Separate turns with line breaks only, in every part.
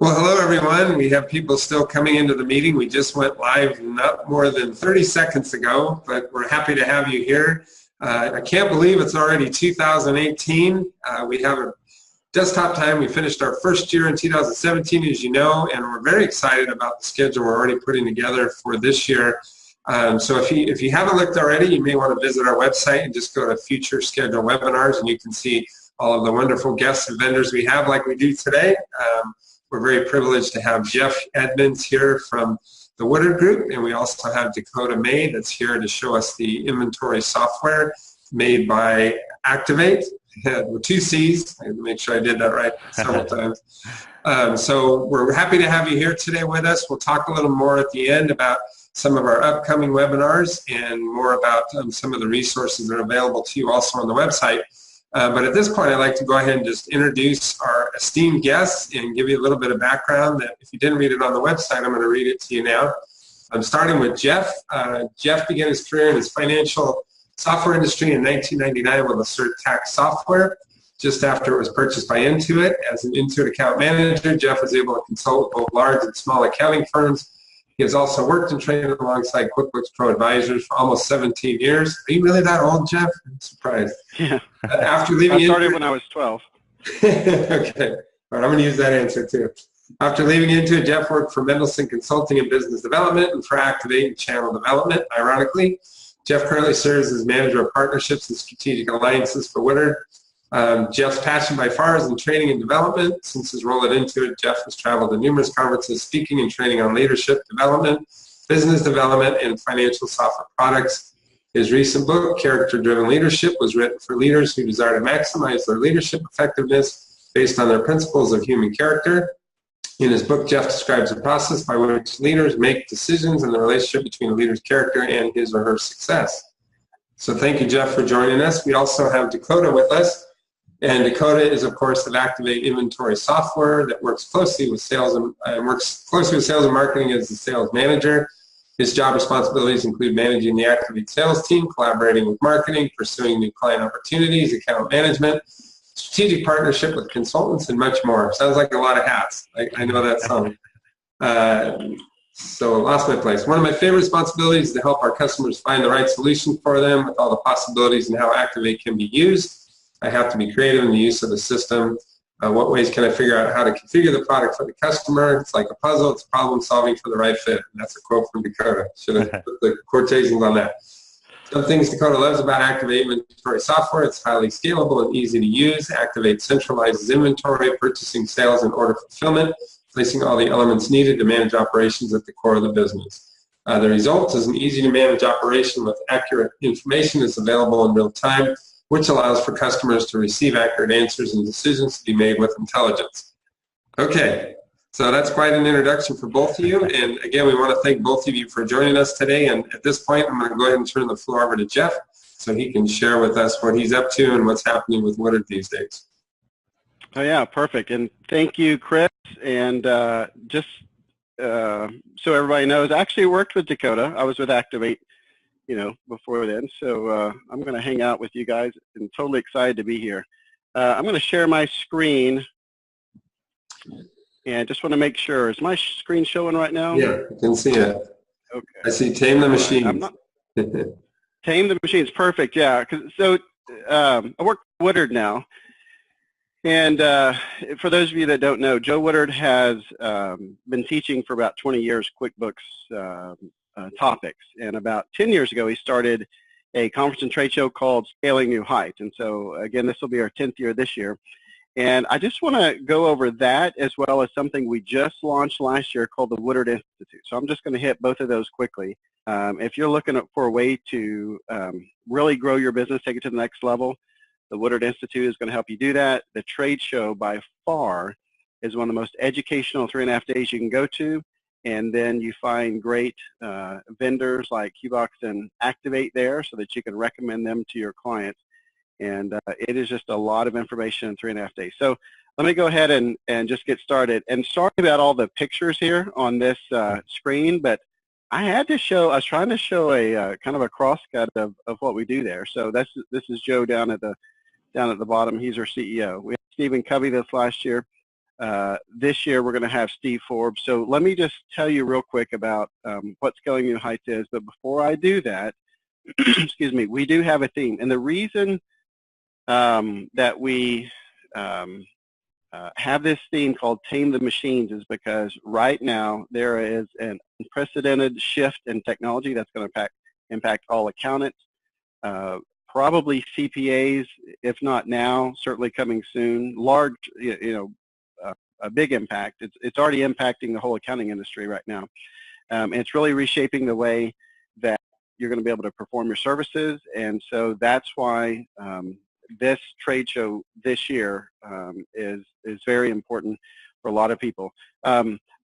Well, hello everyone. We have people still coming into the meeting. We just went live not more than 30 seconds ago, but we're happy to have you here. I can't believe it's already 2018. We have a desktop time. We finished our first year in 2017, as you know, and we're very excited about the schedule we're already putting together for this year. So if you haven't looked already, you may want to visit our website and just go to future scheduled webinars, and you can see all of the wonderful guests and vendors we have like we do today. We're very privileged to have Jeff Edmonds here from the Woodard Group, and we also have Dakota May that's here to show us the inventory software made by Acctivate with two C's. I had to make sure I did that right several times. So we're happy to have you here today with us. We'll talk a little more at the end about some of our upcoming webinars and more about some of the resources that are available to you also on the website. But at this point, I'd like to go ahead and just introduce our esteemed guests and give you a little bit of background that if you didn't read it on the website, I'm going to read it to you now. I'm starting with Jeff. Jeff began his career in his financial software industry in 1999 with Assert Tax Software. Just after it was purchased by Intuit, as an Intuit account manager, Jeff was able to consult both large and small accounting firms. He has also worked and trained alongside QuickBooks Pro advisors for almost 17 years. Are you really that old, Jeff? I'm surprised.
Yeah.
After leaving
I started when I was 12.
Okay. All right, I'm going to use that answer too. After leaving Intuit, Jeff worked for Mendelson Consulting and Business Development and for Acctivate and Channel Development, ironically. Jeff currently serves as manager of partnerships and strategic alliances for Woodard. Jeff's passion by far is in training and development. Since his role at Intuit, Jeff has traveled to numerous conferences speaking and training on leadership development, business development, and financial software products. His recent book, Character Driven Leadership, was written for leaders who desire to maximize their leadership effectiveness based on their principles of human character. In his book, Jeff describes the process by which leaders make decisions and the relationship between a leader's character and his or her success. So thank you, Jeff, for joining us. We also have Dakota with us. And Dakota is, of course, an Acctivate inventory software that works closely with sales and marketing as the sales manager. His job responsibilities include managing the Acctivate sales team, collaborating with marketing, pursuing new client opportunities, account management, strategic partnership with consultants, and much more. Sounds like a lot of hats. I know that song. So I lost my place. One of my favorite responsibilities is to help our customers find the right solution for them with all the possibilities and how Acctivate can be used. I have to be creative in the use of the system. What ways can I figure out how to configure the product for the customer? It's like a puzzle. It's problem solving for the right fit. And that's a quote from Dakota. Should have put the quotations on that. Some things Dakota loves about Acctivate inventory software. It's highly scalable and easy to use. Acctivate centralizes inventory, purchasing, sales, and order fulfillment, placing all the elements needed to manage operations at the core of the business. The result is an easy-to-manage operation with accurate information that's available in real time, which allows for customers to receive accurate answers and decisions to be made with intelligence. Okay, so that's quite an introduction for both of you. And again, we want to thank both of you for joining us today. And at this point, I'm going to go ahead and turn the floor over to Jeff so he can share with us what he's up to and what's happening with Woodard these days.
Oh, yeah, perfect. And thank you, Chris. And just so everybody knows, I actually worked with Dakota. I was with Acctivate, before then. So I'm going to hang out with you guys and totally excited to be here. I'm going to share my screen and just want to make sure. Is my screen showing right now?
Yeah, I can see it.
Okay.
I see Tame the Machine.
Tame the Machines, perfect, yeah. So I work at Woodard now. And for those of you that don't know, Joe Woodard has been teaching for about 20 years QuickBooks topics. And about 10 years ago, he started a conference and trade show called Scaling New Heights. And so, again, this will be our 10th year this year. And I just want to go over that as well as something we just launched last year called the Woodard Institute. So I'm just going to hit both of those quickly. If you're looking for a way to really grow your business, take it to the next level, the Woodard Institute is going to help you do that. The trade show, by far, is one of the most educational 3.5 days you can go to. And then you find great vendors like Qbox and Acctivate there so that you can recommend them to your clients. And it is just a lot of information in 3.5 days. So let me go ahead and just get started. And sorry about all the pictures here on this screen, but I was trying to show a kind of a crosscut of what we do there. So this is Joe down at the bottom. He's our CEO. We had Stephen Covey this last year. This year we're going to have Steve Forbes. So let me just tell you real quick about what Scaling New Heights is. But before I do that, excuse me, we do have a theme. And the reason that we have this theme called Tame the Machines is because right now there is an unprecedented shift in technology that's going to impact all accountants, probably CPAs, if not now, certainly coming soon. Large, a big impact. It's already impacting the whole accounting industry right now. And it's really reshaping the way that you're going to be able to perform your services. And so that's why this trade show this year is very important for a lot of people.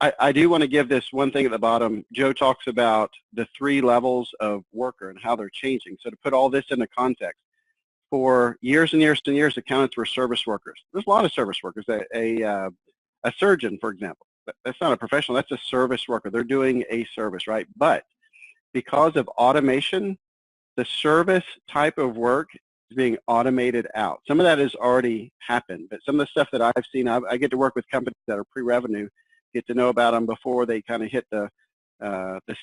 I do want to give this one thing at the bottom. Joe talks about the 3 levels of worker and how they're changing. So to put all this into context, for years and years and years, accountants were service workers. There's a lot of service workers. A surgeon, for example, that's not a professional. That's a service worker. They're doing a service, right? But because of automation, the service type of work is being automated out. Some of that has already happened, but some of the stuff that I've seen, I get to work with companies that are pre-revenue, get to know about them before they kind of hit the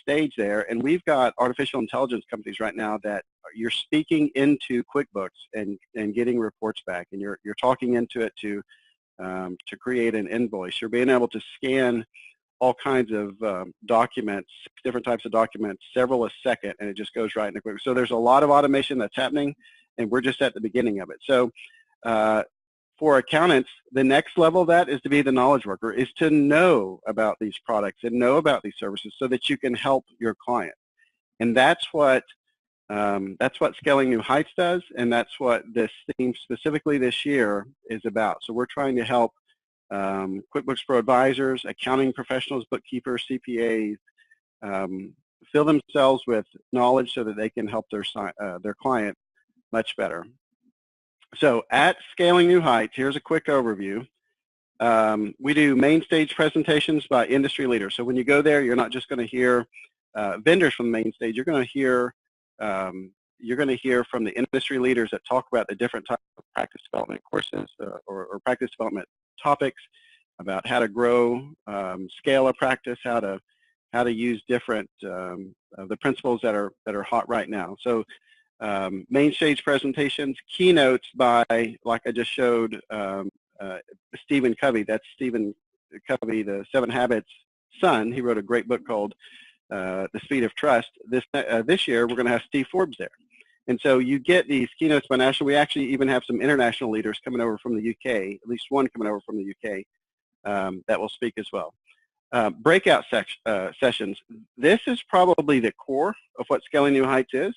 stage there. And we've got artificial intelligence companies right now that you're speaking into QuickBooks and getting reports back, and you're talking into it to create an invoice. You're being able to scan all kinds of documents, different types of documents, several a second, and it just goes right into QuickBooks. So there's a lot of automation that's happening, and we're just at the beginning of it. So for accountants, the next level of that is to be the knowledge worker, is to know about these products and know about these services so that you can help your client. And that's what Scaling New Heights does, and that's what this theme specifically this year is about. So we're trying to help QuickBooks Pro advisors, accounting professionals, bookkeepers, CPAs, fill themselves with knowledge so that they can help their client much better. So at Scaling New Heights, here's a quick overview. We do main stage presentations by industry leaders. So when you go there, you're not just going to hear vendors from the main stage. You're going to hear from the industry leaders that talk about the different types of practice development courses or practice development topics, about how to grow, scale a practice, how to use different the principles that are hot right now. So main stage presentations, keynotes by, like I just showed, Stephen Covey. That's Stephen Covey, the 7 Habits son. He wrote a great book called The Speed of Trust. This year we're going to have Steve Forbes there. And so you get these keynotes by national. We actually even have some international leaders coming over from the UK, at least one coming over from the UK that will speak as well. Breakout sessions. This is probably the core of what Scaling New Heights is.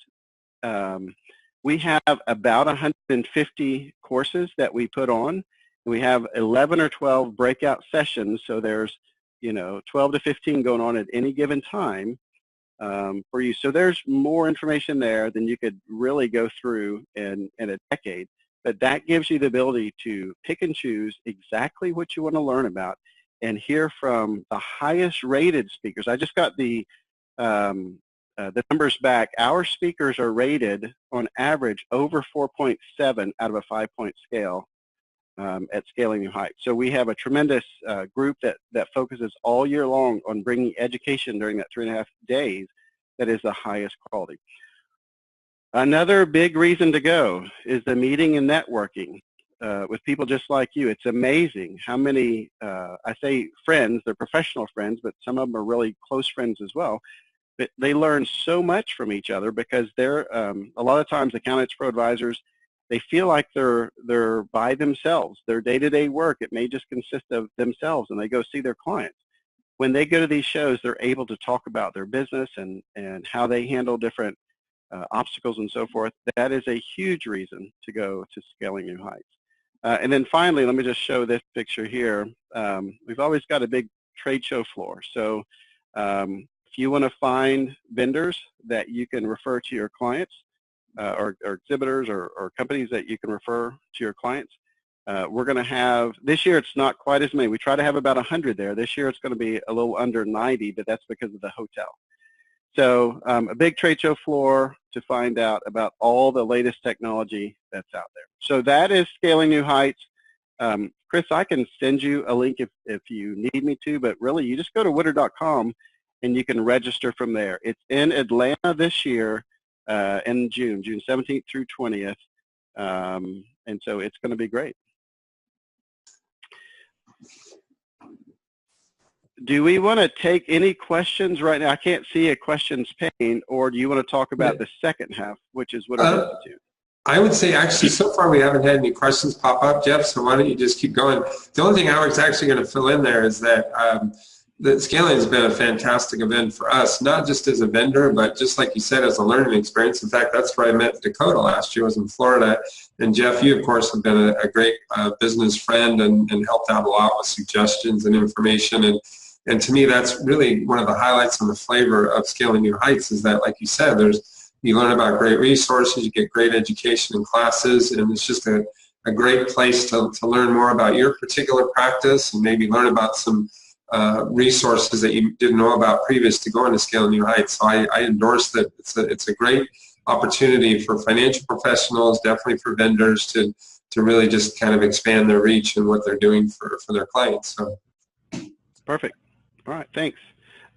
We have about 150 courses that we put on. We have 11 or 12 breakout sessions, so there's 12 to 15 going on at any given time for you. So there's more information there than you could really go through in a decade. But that gives you the ability to pick and choose exactly what you want to learn about and hear from the highest rated speakers. I just got the numbers back. Our speakers are rated on average over 4.7 out of a 5-point scale at Scaling New Heights. So we have a tremendous group that focuses all year long on bringing education during that 3.5 days that is the highest quality. Another big reason to go is the meeting and networking with people just like you. It's amazing how many, I say friends, they're professional friends, but some of them are really close friends as well. But they learn so much from each other because they're, a lot of times accountants, pro advisors, they feel like they're by themselves. Their day-to-day work, it may just consist of themselves, and they go see their clients. When they go to these shows, they're able to talk about their business and how they handle different obstacles and so forth. That is a huge reason to go to Scaling New Heights. And then finally, let me just show this picture here. We've always got a big trade show floor. So if you want to find vendors that you can refer to your clients or exhibitors or companies that you can refer to your clients, we're going to have, this year it's not quite as many. We try to have about 100 there. This year it's going to be a little under 90, but that's because of the hotel. So a big trade show floor to find out about all the latest technology that's out there. So that is Scaling New Heights. Chris, I can send you a link if you need me to, but really you just go to woodard.com and you can register from there. It's in Atlanta this year in June 17th through 20th, and so it's going to be great. Do we want to take any questions right now? I can't see a questions pane, or do you want to talk about the second half, which is Woodard Institute?
I would say actually so far we haven't had any questions pop up, Jeff, so why don't you just keep going. The only thing I was actually going to fill in there is that the scaling has been a fantastic event for us, not just as a vendor, but just like you said, as a learning experience. In fact, that's where I met Dakota last year, was in Florida. And Jeff, you of course have been a great business friend and helped out a lot with suggestions and information. And to me, that's really one of the highlights and the flavor of Scaling New Heights is that, like you said, you learn about great resources, you get great education in classes, and it's just a great place to learn more about your particular practice and maybe learn about some resources that you didn't know about previous to going to Scaling New Heights. So I endorse that. It's a great opportunity for financial professionals, definitely for vendors to really just kind of expand their reach and what they're doing for their clients. So.
Perfect. All right, thanks.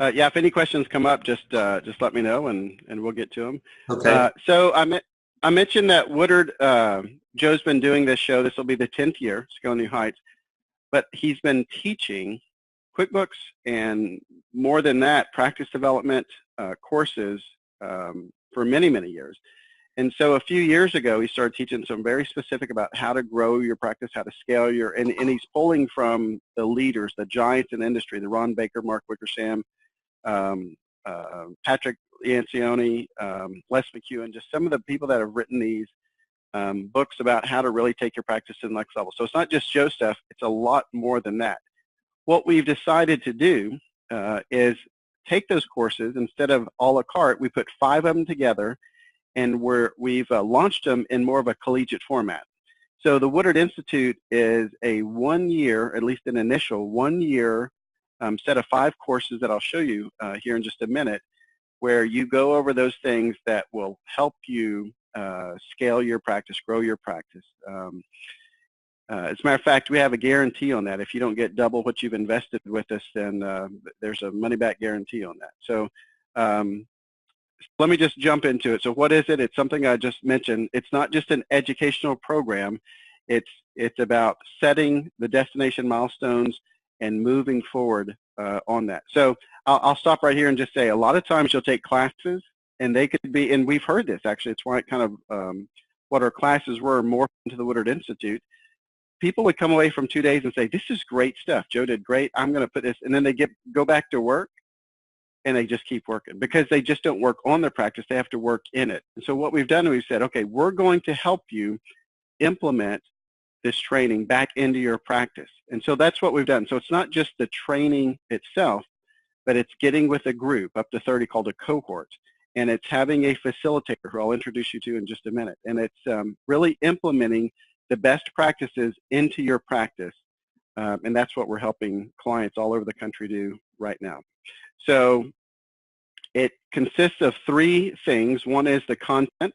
Yeah, if any questions come up, just let me know and we'll get to them.
Okay.
So I mentioned that Woodard, Joe's been doing this show. This will be the 10th year, Scaling New Heights, but he's been teaching QuickBooks and more than that, practice development courses for many, many years. And so a few years ago, he started teaching some very specific about how to grow your practice, how to scale and he's pulling from the leaders, the giants in the industry, the Ron Baker, Mark Wickersham, Patrick Lencioni, Les McEwen, just some of the people that have written these books about how to really take your practice to the next level. So it's not just Joe stuff, it's a lot more than that. What we've decided to do is take those courses, instead of a la carte, we put 5 of them together, and we've launched them in more of a collegiate format. So the Woodard Institute is a 1-year, at least an initial 1-year set of 5 courses that I'll show you here in just a minute, where you go over those things that will help you scale your practice, grow your practice. As a matter of fact, we have a guarantee on that. If you don't get double what you've invested with us, then there's a money-back guarantee on that. So let me just jump into it. So what is it? It's something I just mentioned. It's not just an educational program. It's about setting the destination milestones and moving forward on that. So I'll stop right here and just say a lot of times you'll take classes and they could be, and we've heard this actually, it's why it kind of what our classes were more into the Woodard Institute. People would come away from 2 days and say, this is great stuff. Joe did great. I'm going to put this, and then they go back to work and they just keep working because they just don't work on their practice. They have to work in it. And so what we've done is we've said, okay, we're going to help you implement this training back into your practice. And so that's what we've done. So it's not just the training itself, but it's getting with a group up to 30 called a cohort. And it's having a facilitator who I'll introduce you to in just a minute. And it's really implementing the best practices into your practice. And that's what we're helping clients all over the country do right now. So it consists of 3 things. One is the content.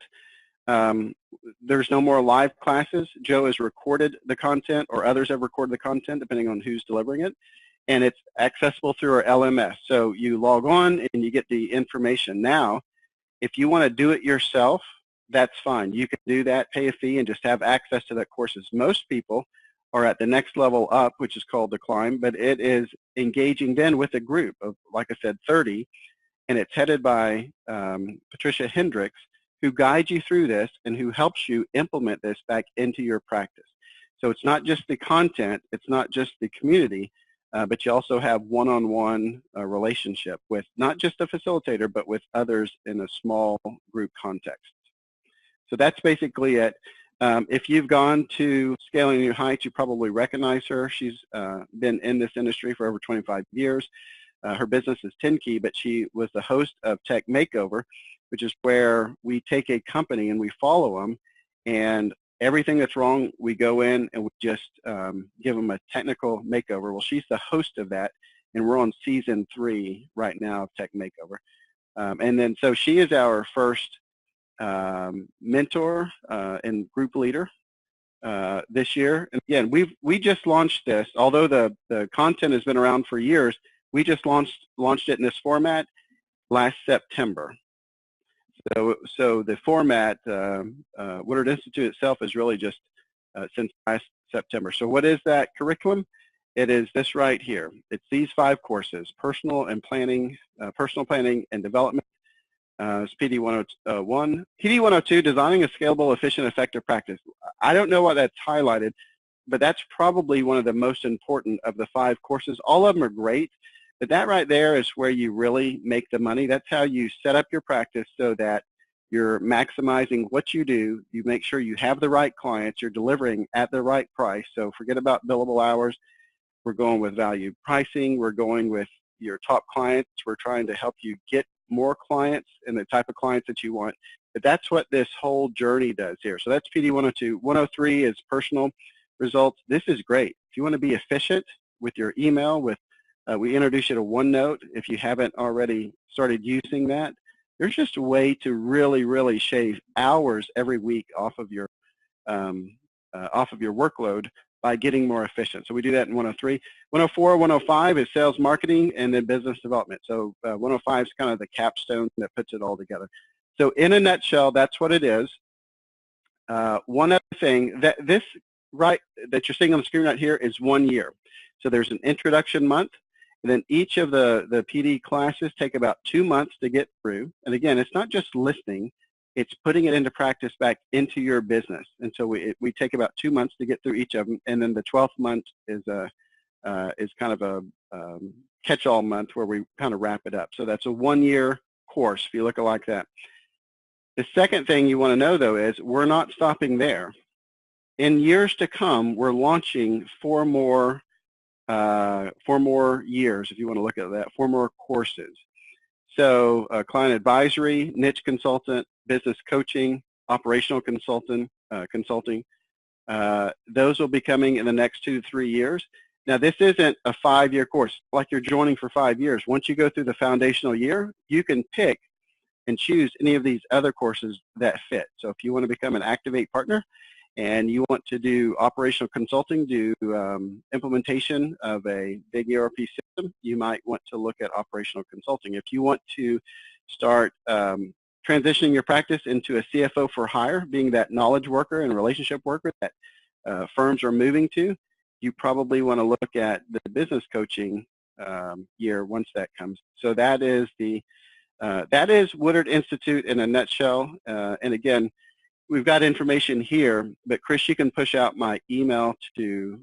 There's no more live classes. Joe has recorded the content, or others have recorded the content, depending on who's delivering it. And it's accessible through our LMS. So you log on and you get the information. Now, if you want to do it yourself, that's fine. You can do that, pay a fee, and just have access to that courses. Most people are at the next level up, which is called the climb, but it is engaging then with a group of, like I said, 30, and it's headed by Patricia Hendricks, who guides you through this and who helps you implement this back into your practice. So it's not just the content, it's not just the community, but you also have one-on-one relationship with not just a facilitator, but with others in a small group context. So that's basically it. If you've gone to Scaling New Heights, you probably recognize her. She's been in this industry for over 25 years. Her business is 10Key, but she was the host of Tech Makeover, which is where we take a company and we follow them, and everything that's wrong, we go in and we just give them a technical makeover. Well, she's the host of that, and we're on season 3 right now of Tech Makeover. And then so she is our first mentor and group leader. this year. And again, we just launched this. Although the content has been around for years, we just launched it in this format last September. So the format, Woodard Institute itself, is really just since last September. So what is that curriculum? It is this right here. It's these 5 courses: personal planning and development. It's PD 101. PD 102, designing a scalable, efficient, effective practice. I don't know why that's highlighted, but that's probably one of the most important of the 5 courses. All of them are great, but that right there is where you really make the money. That's how you set up your practice so that you're maximizing what you do. You make sure you have the right clients. You're delivering at the right price. So forget about billable hours. We're going with value pricing. We're going with your top clients. We're trying to help you get more clients and the type of clients that you want. But that's what this whole journey does here. So that's PD 102. 103 is personal results. This is great. If you want to be efficient with your email, we introduce you to OneNote. If you haven't already started using that, there's just a way to really, really shave hours every week off of your workload by getting more efficient. So we do that in 103. 104, 105 is sales marketing and then business development. So 105 is kind of the capstone that puts it all together. So in a nutshell, that's what it is. One other thing, that you're seeing on the screen right here is 1 year. So there's an introduction month, and then each of the PD classes take about 2 months to get through. And again, it's not just listening. It's putting it into practice back into your business. And so we take about 2 months to get through each of them. And then the 12th month is kind of a catch-all month where we kind of wrap it up. So that's a 1-year course, if you look at it like that. The second thing you want to know, though, is we're not stopping there. In years to come, we're launching 4 more years, if you want to look at that, 4 more courses. So client advisory, niche consultant, business coaching, operational consulting. Those will be coming in the next 2 to 3 years. Now, this isn't a 5-year course like you're joining for 5 years. Once you go through the foundational year, you can pick and choose any of these other courses that fit. So if you want to become an Acctivate partner and you want to do operational consulting, do implementation of a big ERP system, you might want to look at operational consulting. If you want to start transitioning your practice into a CFO for hire, being that knowledge worker and relationship worker that firms are moving to, you probably want to look at the business coaching year once that comes. So that is Woodard Institute in a nutshell. And again, we've got information here, but Chris, you can push out my email to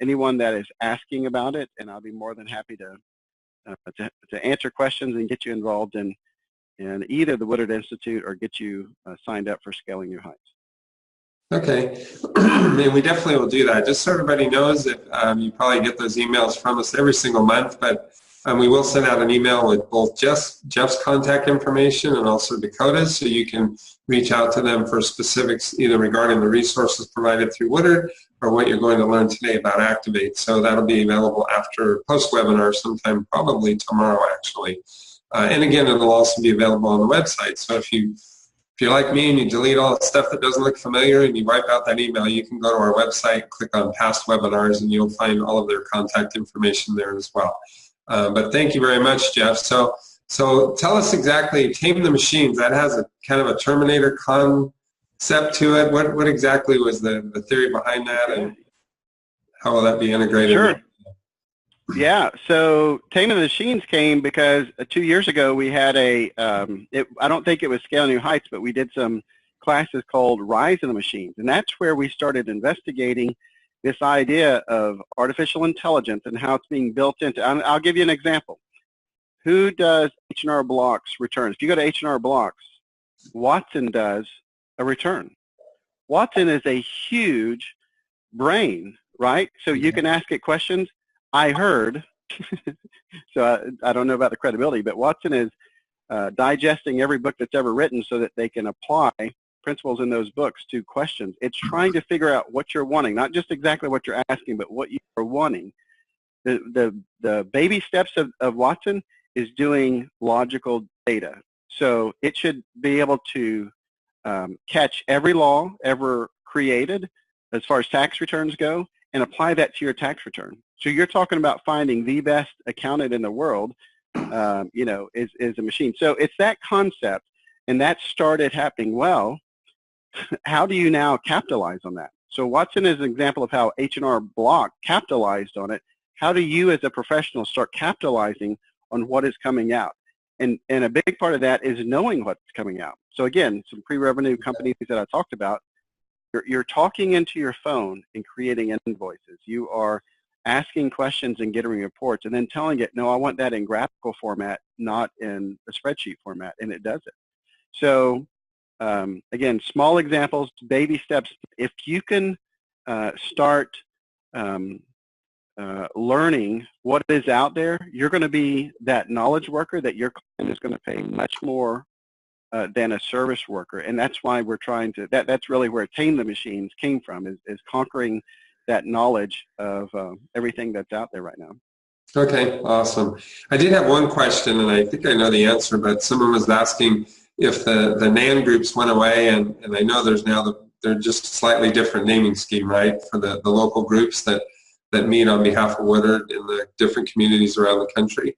anyone that is asking about it, and I'll be more than happy to answer questions and get you involved in either the Woodard Institute or get you signed up for Scaling New Heights.
Okay, and we definitely will do that. Just so everybody knows that you probably get those emails from us every single month, but we will send out an email with both Jeff's contact information and also Dakota's, so you can reach out to them for specifics either regarding the resources provided through Woodard or what you're going to learn today about Acctivate. So that'll be available after post-webinar sometime, probably tomorrow actually. And again, it'll also be available on the website. So if you're like me and you delete all the stuff that doesn't look familiar and you wipe out that email, you can go to our website, click on past webinars, and you'll find all of their contact information there as well. But thank you very much, Jeff. So tell us exactly, Tame the Machines, that has a kind of a Terminator concept to it. What exactly was the theory behind that, and how will that be integrated?
Sure. Yeah, so Tame the Machines came because 2 years ago we had I don't think it was Scale New Heights, but we did some classes called Rise in the Machines, and that's where we started investigating this idea of artificial intelligence and how it's being built into. I'll give you an example. Who does H&R Block's returns? If you go to H&R Block's, Watson does a return. Watson is a huge brain, right? So you can ask it questions. I heard, so I don't know about the credibility, but Watson is digesting every book that's ever written so that they can apply principles in those books to questions. It's trying to figure out what you're wanting, not just exactly what you're asking, but what you are wanting. The baby steps of Watson is doing logical data. So it should be able to catch every law ever created, as far as tax returns go, and apply that to your tax return. So you're talking about finding the best accountant in the world, is a machine. So it's that concept, and that started happening. Well, how do you now capitalize on that? So Watson is an example of how H&R Block capitalized on it. How do you as a professional start capitalizing on what is coming out? And a big part of that is knowing what's coming out. So again, some pre-revenue companies that I talked about, you're talking into your phone and creating invoices. You are asking questions and getting reports and then telling it, no, I want that in graphical format, not in a spreadsheet format, and it does it. So again, small examples, baby steps. If you can start learning what is out there, you're going to be that knowledge worker that your client is going to pay much more than a service worker. And that's why we're trying to, that's really where Tame the Machines came from, is conquering that knowledge of everything that's out there right now.
Okay, awesome. I did have one question, and I think I know the answer, but someone was asking if the NAN groups went away, and I know there's now they're just a slightly different naming scheme, right, for the local groups that meet on behalf of Woodard in the different communities around the country.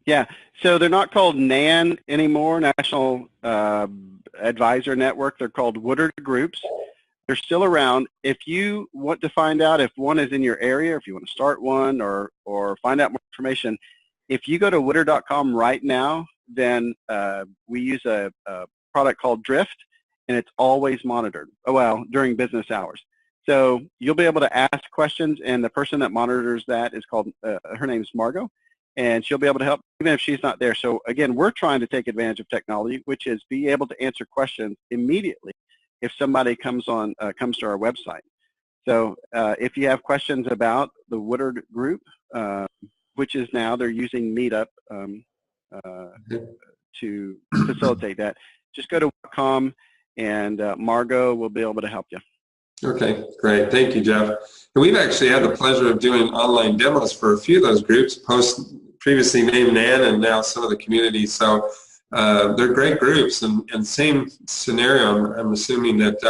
Yeah, so they're not called NAN anymore, National Advisor Network. They're called Woodard Groups. They're still around. If you want to find out if one is in your area, if you want to start one or find out more information, if you go to woodard.com right now, then we use a product called Drift, and it's always monitored, during business hours. So you'll be able to ask questions, and the person that monitors that is called, her name's Margot, and she'll be able to help even if she's not there. So again, we're trying to take advantage of technology, which is be able to answer questions immediately if somebody comes to our website. So if you have questions about the Woodard group, which is now they're using Meetup to facilitate that, just go to .com, and Margot will be able to help you.
Okay, great. Thank you, Jeff. And we've actually had the pleasure of doing online demos for a few of those groups, previously named NAN, and now some of the communities. So they're great groups, and same scenario. I'm assuming that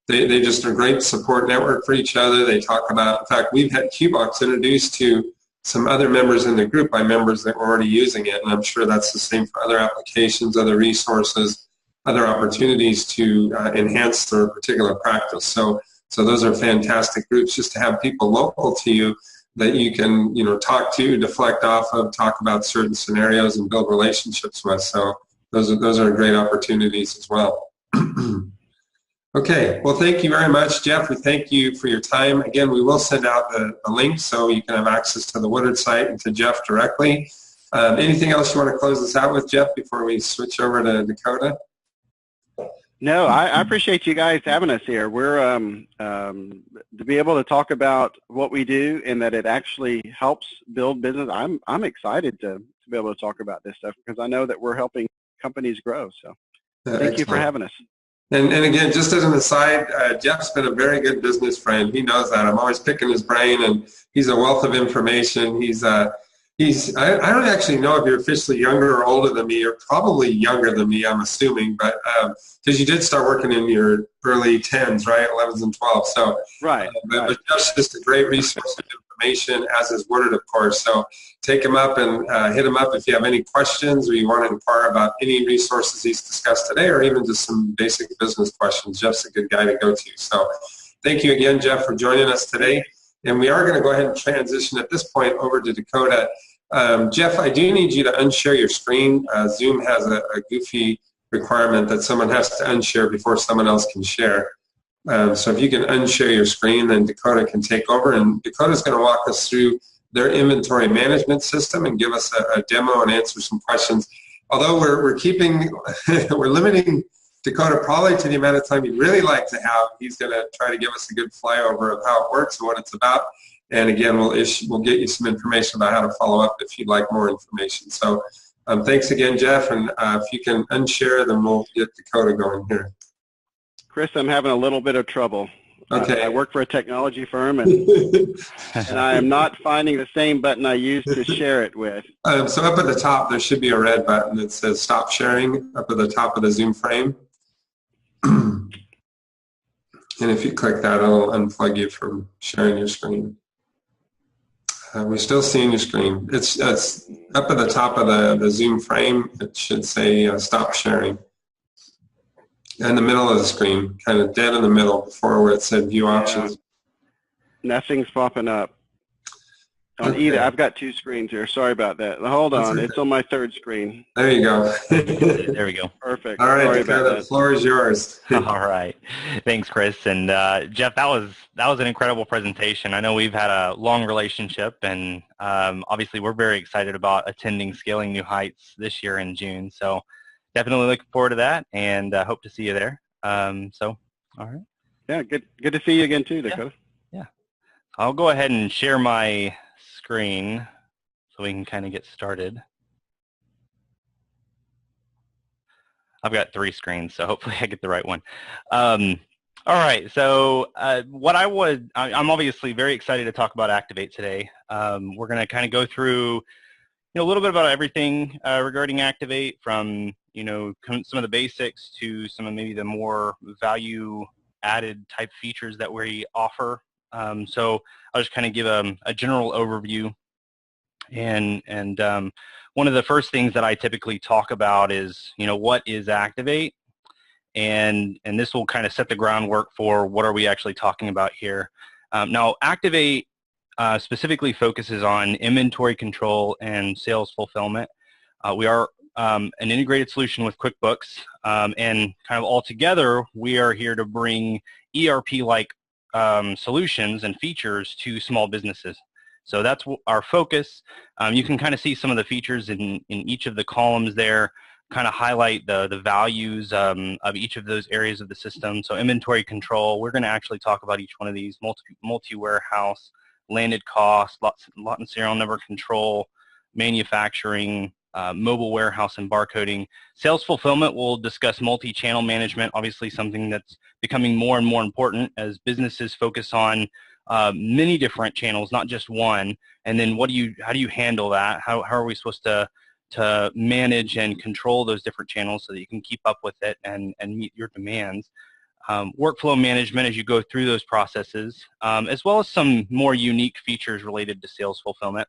they just are a great support network for each other. They talk about, in fact, we've had QBox introduced to some other members in the group by members that were already using it, and I'm sure that's the same for other applications, other resources, other opportunities to enhance their particular practice. So those are fantastic groups, just to have people local to you that you can, talk to, deflect off of, talk about certain scenarios, and build relationships with. So those are great opportunities as well. Okay, well, thank you very much, Jeff. We thank you for your time. Again, we will send out the link so you can have access to the Woodard site and to Jeff directly. Anything else you want to close this out with, Jeff, before we switch over to Dakota?
No, I appreciate you guys having us here. We're to be able to talk about what we do and that it actually helps build business. I'm excited to be able to talk about this stuff because I know that we're helping companies grow. So thank you for having us.
And again, just as an aside, Jeff's been a very good business friend. He knows that. I'm always picking his brain, and he's a wealth of information. I don't actually know if you're officially younger or older than me. You're probably younger than me, I'm assuming, but because you did start working in your early 10s, right, 11s and 12s. So,
right.
But Jeff's just a great resource of information, as is Woodard, of course. So take him up and hit him up if you have any questions or you want to inquire about any resources he's discussed today, or even just some basic business questions. Jeff's a good guy to go to. So thank you again, Jeff, for joining us today. And we are going to go ahead and transition at this point over to Dakota. Jeff, I do need you to unshare your screen. Zoom has a goofy requirement that someone has to unshare before someone else can share. So if you can unshare your screen, then Dakota can take over. And Dakota's going to walk us through their inventory management system and give us a demo and answer some questions. Although we're limiting Dakota probably to the amount of time you'd really like to have. He's going to try to give us a good flyover of how it works and what it's about. And again, we'll get you some information about how to follow up if you'd like more information. So thanks again, Jeff. And if you can unshare, then we'll get Dakota going here. Chris,
I'm having a little bit of trouble.
Okay.
I work for a technology firm, and I am not finding the same button I used to share it with.
So up at the top, there should be a red button that says Stop Sharing up at the top of the Zoom frame. And if you click that, it'll unplug you from sharing your screen. We're still seeing your screen. It's up at the top of the Zoom frame. It should say stop sharing. In the middle of the screen, kind of dead in the middle before where it said view options.
Nothing's popping up. On
Okay.
either, I've got two screens here. Sorry about that. Hold on,
okay.
It's on my third screen.
There you go.
There we go.
Perfect.
All right,
Sorry
Dakota,
about
the floor is yours.
All right. Thanks, Chris. And Jeff, that was an incredible presentation. I know we've had a long relationship, and obviously we're very excited about attending Scaling New Heights this year in June. So definitely looking forward to that, and hope to see you there. All right.
Yeah, good to see you again too, Dakota.
Yeah. I'll go ahead and share my screen so we can kind of get started. I've got 3 screens, so hopefully I get the right one. All right, so I'm obviously very excited to talk about Acctivate today. We're going to kind of go through a little bit about everything regarding Acctivate, from some of the basics to some of maybe the more value-added type features that we offer. So I'll just kind of give a general overview. And one of the first things that I typically talk about is, what is Acctivate? And this will kind of set the groundwork for what are we actually talking about here. Now, Acctivate specifically focuses on inventory control and sales fulfillment. We are an integrated solution with QuickBooks, and kind of all together, we are here to bring ERP-like solutions and features to small businesses. So that's our focus. You can kind of see some of the features in each of the columns there, kind of highlight the values of each of those areas of the system. So inventory control, we're going to actually talk about each one of these: multi-warehouse, landed cost, lot and serial number control, manufacturing, mobile warehouse and barcoding. Sales fulfillment, we'll discuss multi-channel management, obviously something that's becoming more and more important as businesses focus on many different channels, not just one. And then how do you handle that? How are we supposed to manage and control those different channels so that you can keep up with it and meet your demands? Workflow management as you go through those processes, as well as some more unique features related to sales fulfillment.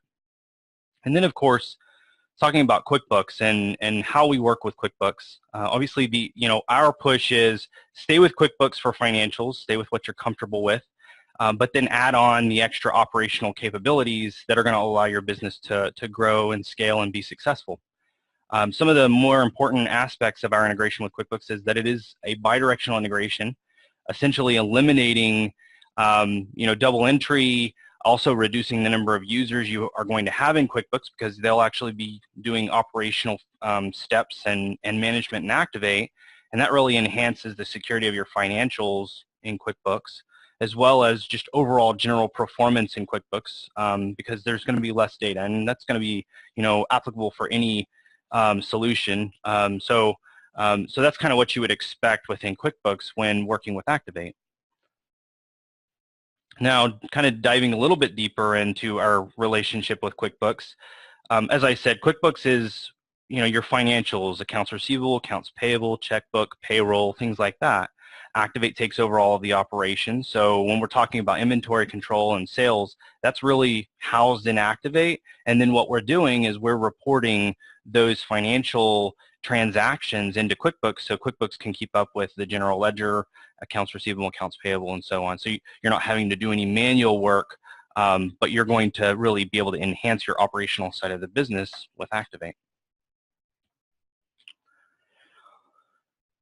And then, of course, talking about QuickBooks and how we work with QuickBooks. Obviously, our push is stay with QuickBooks for financials, stay with what you're comfortable with, but then add on the extra operational capabilities that are going to allow your business to grow and scale and be successful. Some of the more important aspects of our integration with QuickBooks is that it is a bidirectional integration, essentially eliminating double entry, also reducing the number of users you are going to have in QuickBooks, because they'll actually be doing operational steps and management in Acctivate, and that really enhances the security of your financials in QuickBooks, as well as just overall general performance in QuickBooks, because there's going to be less data, and that's going to be applicable for any solution. So that's kind of what you would expect within QuickBooks when working with Acctivate. Now, kind of diving a little bit deeper into our relationship with QuickBooks. As I said, QuickBooks is your financials, accounts receivable, accounts payable, checkbook, payroll, things like that. Acctivate takes over all of the operations. So when we're talking about inventory control and sales, that's really housed in Acctivate. And then what we're doing is we're reporting those financial transactions into QuickBooks, so QuickBooks can keep up with the general ledger, accounts receivable, accounts payable, and so on. So you're not having to do any manual work, but you're going to really be able to enhance your operational side of the business with Acctivate.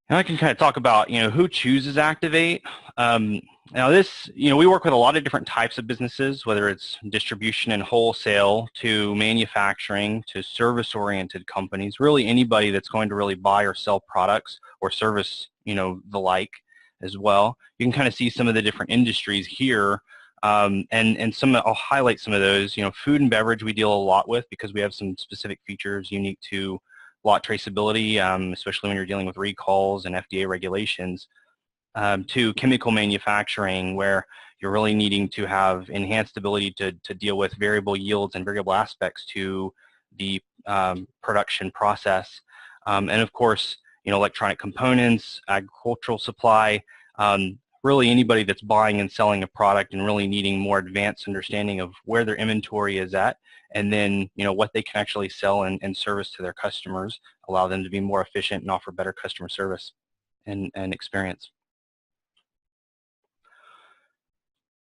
Now I can kind of talk about, who chooses Acctivate. Now this, we work with a lot of different types of businesses, whether it's distribution and wholesale to manufacturing to service-oriented companies, really anybody that's going to really buy or sell products or service, the like as well. You can kind of see some of the different industries here, and I'll highlight some of those. Food and beverage we deal a lot with because we have some specific features unique to lot traceability, especially when you're dealing with recalls and FDA regulations, to chemical manufacturing, where you're really needing to have enhanced ability to deal with variable yields and variable aspects to the production process. And of course, electronic components, agricultural supply, really anybody that's buying and selling a product and really needing more advanced understanding of where their inventory is at, and then what they can actually sell and service to their customers, allow them to be more efficient and offer better customer service and experience.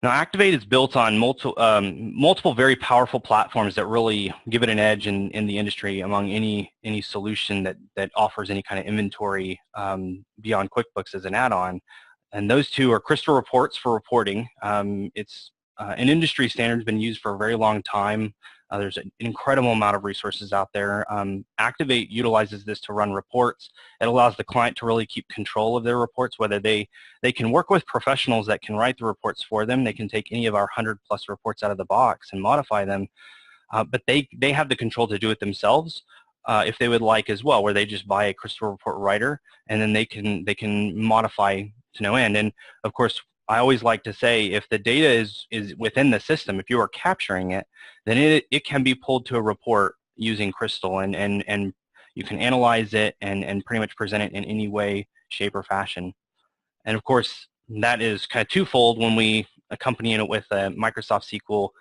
Now, Acctivate is built on multiple very powerful platforms that really give it an edge in the industry among any solution that offers any kind of inventory beyond QuickBooks as an add-on. And those two are Crystal Reports for reporting. It's an industry standard, has been used for a very long time. There's an incredible amount of resources out there. Acctivate utilizes this to run reports. It allows the client to really keep control of their reports, whether they can work with professionals that can write the reports for them. They can take any of our 100+ reports out of the box and modify them, but they have the control to do it themselves if they would like as well, where they just buy a Crystal Report writer and then they can modify to no end. And of course, I always like to say, if the data is within the system, if you are capturing it, then it can be pulled to a report using Crystal, and you can analyze it and pretty much present it in any way, shape, or fashion. And of course, that is kind of twofold when we accompany it with a Microsoft SQL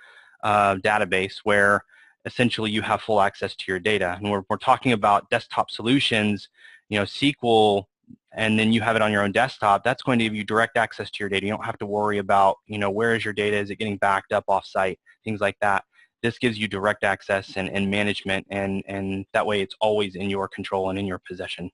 database, where essentially you have full access to your data. And we're talking about desktop solutions, SQL, and then you have it on your own desktop. That's going to give you direct access to your data. You don't have to worry about, where is your data? Is it getting backed up offsite? Things like that. This gives you direct access and management, and that way it's always in your control and in your possession.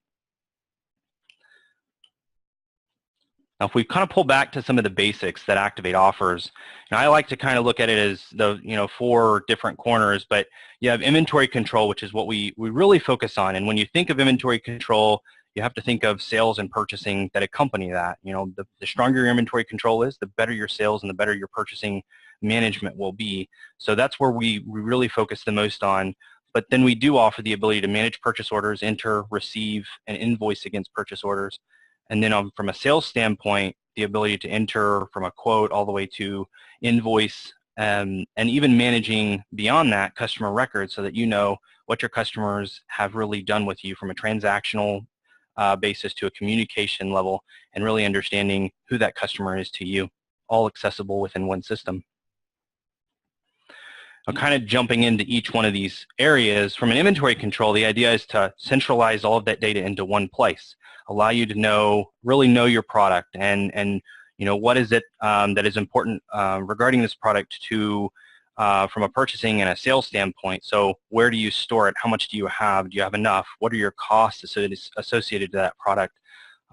Now, if we kind of pull back to some of the basics that Acctivate offers, and I like to kind of look at it as the 4 different corners, but you have inventory control, which is what we really focus on. And when you think of inventory control, you have to think of sales and purchasing that accompany that. The stronger your inventory control is, the better your sales and the better your purchasing management will be. So that's where we really focus the most on. But then we do offer the ability to manage purchase orders, enter, receive, and invoice against purchase orders. And then from a sales standpoint, the ability to enter from a quote all the way to invoice, and even managing beyond that customer records, so that you know what your customers have really done with you from a transactional basis to a communication level, and really understanding who that customer is to you, all accessible within one system. I'm kind of jumping into each one of these areas. From an inventory control, the idea is to centralize all of that data into one place, allow you to really know your product, and what is it that is important regarding this product to from a purchasing and a sales standpoint. So where do you store it? How much do you have? Do you have enough? What are your costs associated to that product?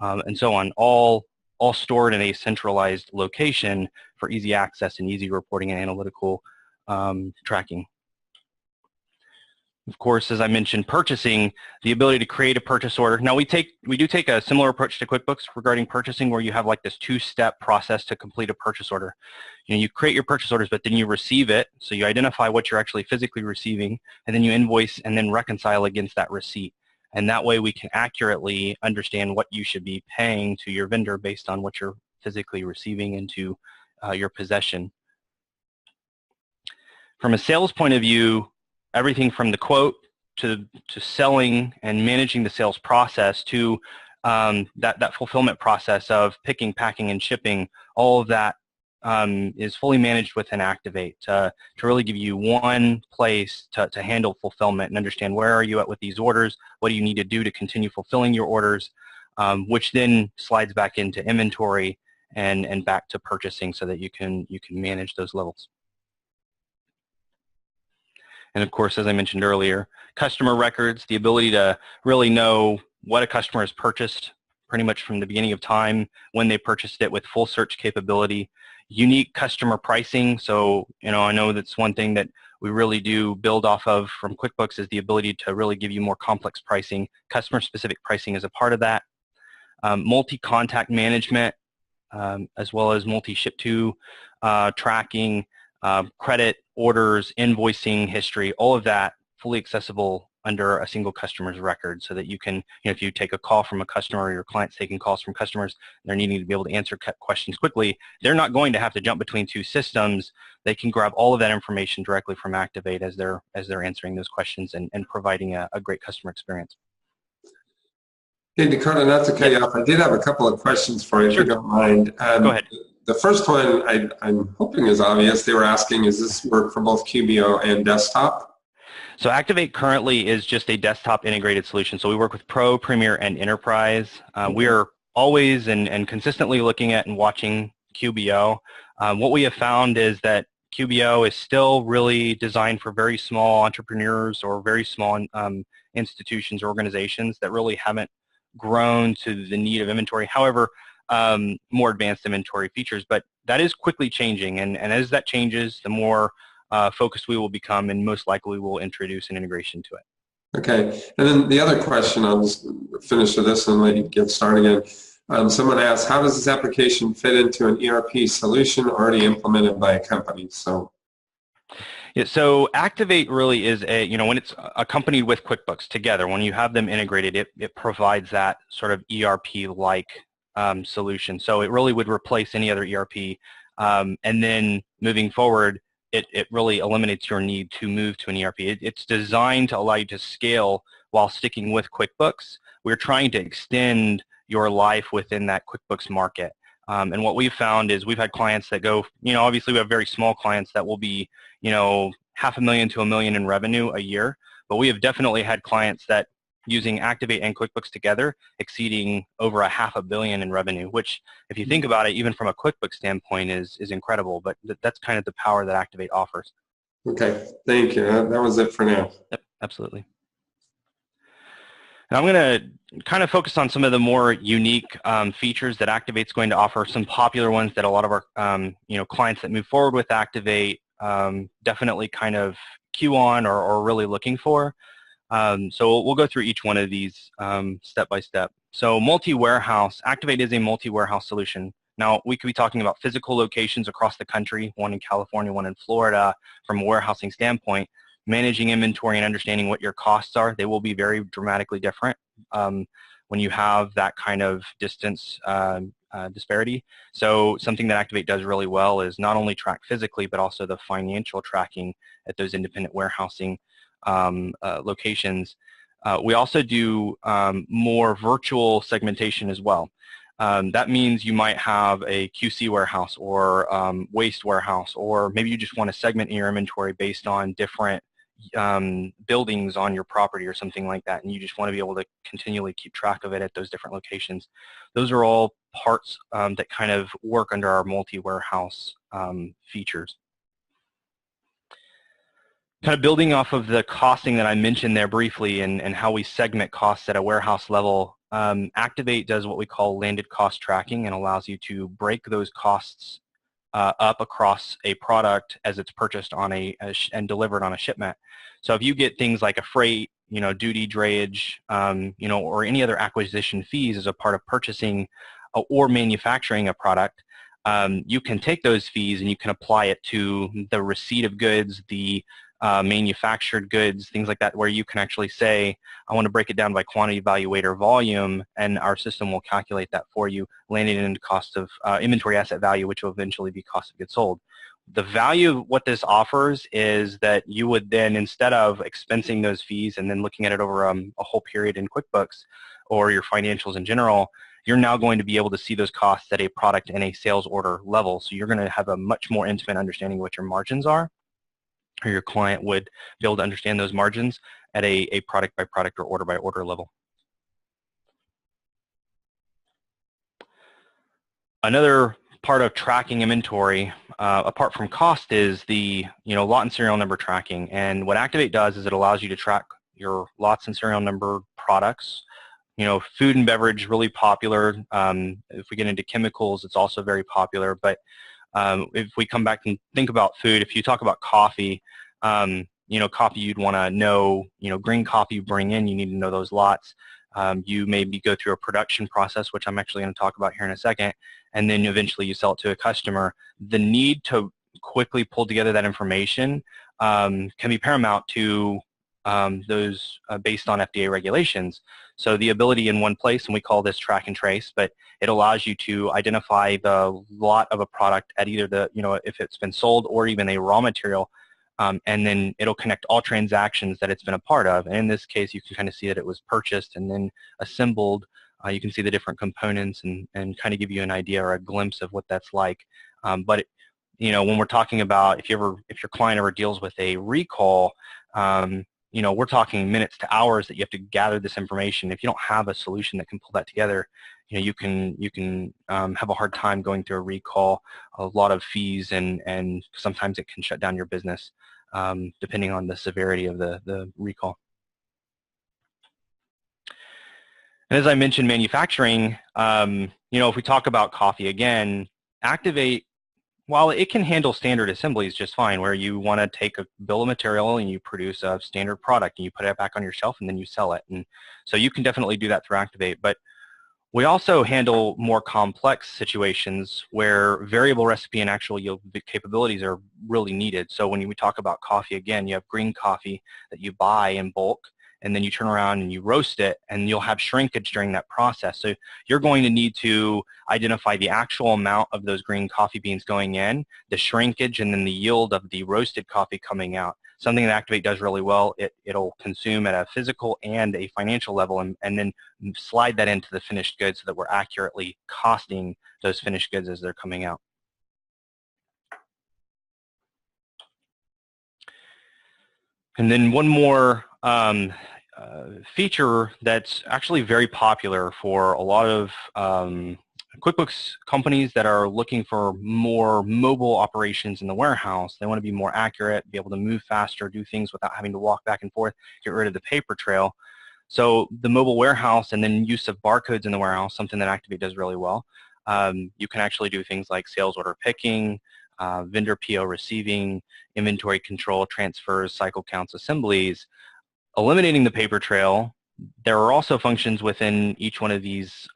And so on, all stored in a centralized location for easy access and easy reporting and analytical tracking. Of course, as I mentioned, purchasing, the ability to create a purchase order. Now, we do take a similar approach to QuickBooks regarding purchasing, where you have like this 2-step process to complete a purchase order. You create your purchase orders, but then you receive it. So you identify what you're actually physically receiving, and then you invoice and then reconcile against that receipt. And that way we can accurately understand what you should be paying to your vendor based on what you're physically receiving into your possession. From a sales point of view, everything from the quote to selling and managing the sales process to that fulfillment process of picking, packing, and shipping, all of that is fully managed within Acctivate to really give you one place to handle fulfillment and understand where are you at with these orders, what do you need to do to continue fulfilling your orders, which then slides back into inventory and back to purchasing, so that you can manage those levels. And of course, as I mentioned earlier, customer records, the ability to really know what a customer has purchased pretty much from the beginning of time, when they purchased it, with full search capability. Unique customer pricing. So, I know that's one thing that we really do build off of from QuickBooks, is the ability to really give you more complex pricing. Customer-specific pricing is a part of that. Multi-contact management, as well as multi-ship-to tracking, credit, orders, invoicing history, all of that fully accessible under a single customer's record, so that you can, if you take a call from a customer, or your client's taking calls from customers, they're needing to be able to answer questions quickly, they're not going to have to jump between 2 systems. They can grab all of that information directly from Acctivate as they're answering those questions and providing a great customer experience.
Hey, Dakota, not to cut you off, I did have a couple of questions for you, if you
Sure.
don't mind.
Go ahead.
The first one I'm hoping is obvious. They were asking, is this work for both QBO and desktop?
So Acctivate currently is just a desktop integrated solution. So we work with Pro, Premier, and Enterprise. We are always and consistently looking at and watching QBO. What we have found is that QBO is still really designed for very small entrepreneurs or very small institutions or organizations that really haven't grown to the need of inventory. However, more advanced inventory features, but that is quickly changing, and as that changes, the more focused we will become, and most likely we'll introduce an integration to it.
Okay, and then the other question, I'll just finish with this and let you get started again. Someone asked, how does this application fit into an ERP solution already implemented by a company?
Yeah, so Acctivate really is when it's accompanied with QuickBooks together, when you have them integrated, it provides that sort of ERP-like solution. So it really would replace any other ERP. And then moving forward, it really eliminates your need to move to an ERP. It's designed to allow you to scale while sticking with QuickBooks. We're trying to extend your life within that QuickBooks market. And what we've found is we've had clients that go, obviously we have very small clients that will be, $500,000 to $1 million in revenue a year, but we have definitely had clients that using Acctivate and QuickBooks together exceeding over $500 million in revenue, which if you think about it, even from a QuickBooks standpoint is incredible, but that's kind of the power that Acctivate offers.
Okay, thank you. That was it for now.
Yep, absolutely. And I'm going to kind of focus on some of the more unique features that Acctivate's going to offer, some popular ones that a lot of our clients that move forward with Acctivate definitely kind of queue on or really looking for. So we'll go through each one of these step by step. So multi-warehouse, Acctivate is a multi-warehouse solution. Now, we could be talking about physical locations across the country, one in California, one in Florida, from a warehousing standpoint. Managing inventory and understanding what your costs are, they will be very dramatically different when you have that kind of distance disparity. So something that Acctivate does really well is not only track physically, but also the financial tracking at those independent warehousing locations. We also do more virtual segmentation as well. That means you might have a QC warehouse or waste warehouse, or maybe you just want to segment your inventory based on different buildings on your property or something like that, and you just want to be able to continually keep track of it at those different locations. Those are all parts that kind of work under our multi-warehouse features. Kind of building off of the costing that I mentioned there briefly and how we segment costs at a warehouse level, Acctivate does what we call landed cost tracking and allows you to break those costs up across a product as it's purchased on and delivered on a shipment. So if you get things like a freight, duty, drayage, or any other acquisition fees as a part of purchasing or manufacturing a product, you can take those fees and you can apply it to the receipt of goods, the manufactured goods, things like that, where you can actually say, I want to break it down by quantity, value, weight, or volume, and our system will calculate that for you, landing it into cost of inventory asset value, which will eventually be cost of goods sold. The value of what this offers is that you would then, instead of expensing those fees and then looking at it over a whole period in QuickBooks or your financials in general, you're now going to be able to see those costs at a product and a sales order level. So you're going to have a much more intimate understanding of what your margins are, or your client would be able to understand those margins at a product by product or order by order level. Another part of tracking inventory, apart from cost, is the lot and serial number tracking. And what Acctivate does is it allows you to track your lots and serial number products. Food and beverage, really popular. If we get into chemicals, it's also very popular. But if we come back and think about food, if you talk about coffee, coffee you'd want to know, green coffee you bring in, you need to know those lots. You maybe go through a production process, which I'm actually going to talk about here in a second, and then eventually you sell it to a customer. The need to quickly pull together that information can be paramount to those based on FDA regulations. So the ability in one place, and we call this track and trace, but it allows you to identify the lot of a product at either the, if it's been sold or even a raw material, and then it'll connect all transactions that it's been a part of. And in this case, you can kind of see that it was purchased and then assembled You can see the different components and kind of give you an idea or a glimpse of what that's like. But when we're talking about if your client ever deals with a recall, we're talking minutes to hours that you have to gather this information. If you don't have a solution that can pull that together, you can have a hard time going through a recall, a lot of fees, and sometimes it can shut down your business depending on the severity of the recall. And as I mentioned, manufacturing, if we talk about coffee again, Acctivate, while it can handle standard assemblies just fine, where you want to take a bill of material and you produce a standard product and you put it back on your shelf and then you sell it. And so you can definitely do that through Acctivate. But we also handle more complex situations where variable recipe and actual yield capabilities are really needed. So when we talk about coffee, again, you have green coffee that you buy in bulk, and then you turn around and you roast it, and you'll have shrinkage during that process. So you're going to need to identify the actual amount of those green coffee beans going in, the shrinkage, and then the yield of the roasted coffee coming out. Something that Acctivate does really well, it'll consume at a physical and a financial level, and then slide that into the finished goods so that we're accurately costing those finished goods as they're coming out. And then one more feature that's actually very popular for a lot of QuickBooks companies that are looking for more mobile operations in the warehouse. They want to be more accurate, be able to move faster, do things without having to walk back and forth, get rid of the paper trail. So the mobile warehouse and then use of barcodes in the warehouse, something that Acctivate does really well. You can actually do things like sales order picking, vendor PO receiving, inventory control, transfers, cycle counts, assemblies, eliminating the paper trail. There are also functions within each one of these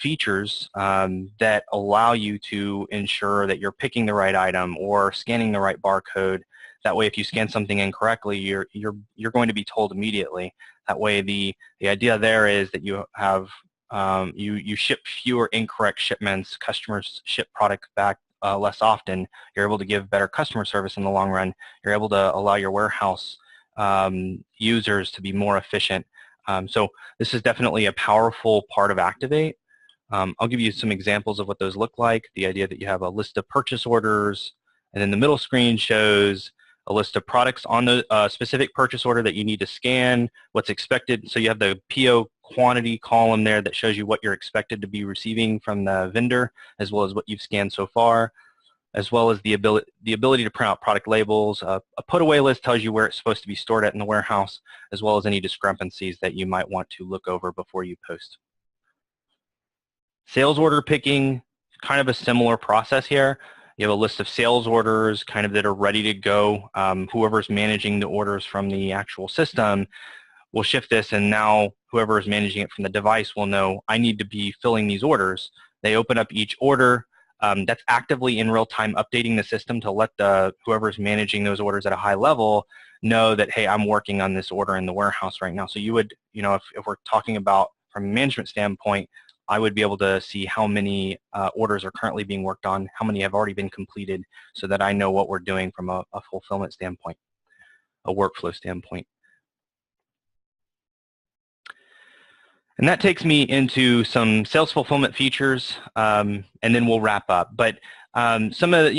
features that allow you to ensure that you're picking the right item or scanning the right barcode. That way, if you scan something incorrectly, you're going to be told immediately. That way, the idea there is that you have you ship fewer incorrect shipments. Customers ship product back less often. You're able to give better customer service in the long run. You're able to allow your warehouse users to be more efficient. So this is definitely a powerful part of Acctivate. I'll give you some examples of what those look like. The idea that you have a list of purchase orders, and then the middle screen shows a list of products on the specific purchase order that you need to scan, what's expected. So you have the PO quantity column there that shows you what you're expected to be receiving from the vendor, as well as what you've scanned so far, as well as the ability to print out product labels. A put-away list tells you where it's supposed to be stored at in the warehouse, as well as any discrepancies that you might want to look over before you post. Sales order picking, kind of a similar process here. You have a list of sales orders kind of that are ready to go. Whoever's managing the orders from the actual system will shift this, and now whoever is managing it from the device will know, I need to be filling these orders. They open up each order. That's actively in real time updating the system to let whoever's managing those orders at a high level know that, hey, I'm working on this order in the warehouse right now. So you would, if we're talking about from a management standpoint, I would be able to see how many orders are currently being worked on, how many have already been completed, so that I know what we're doing from a fulfillment standpoint, a workflow standpoint. And that takes me into some sales fulfillment features, and then we'll wrap up. But some of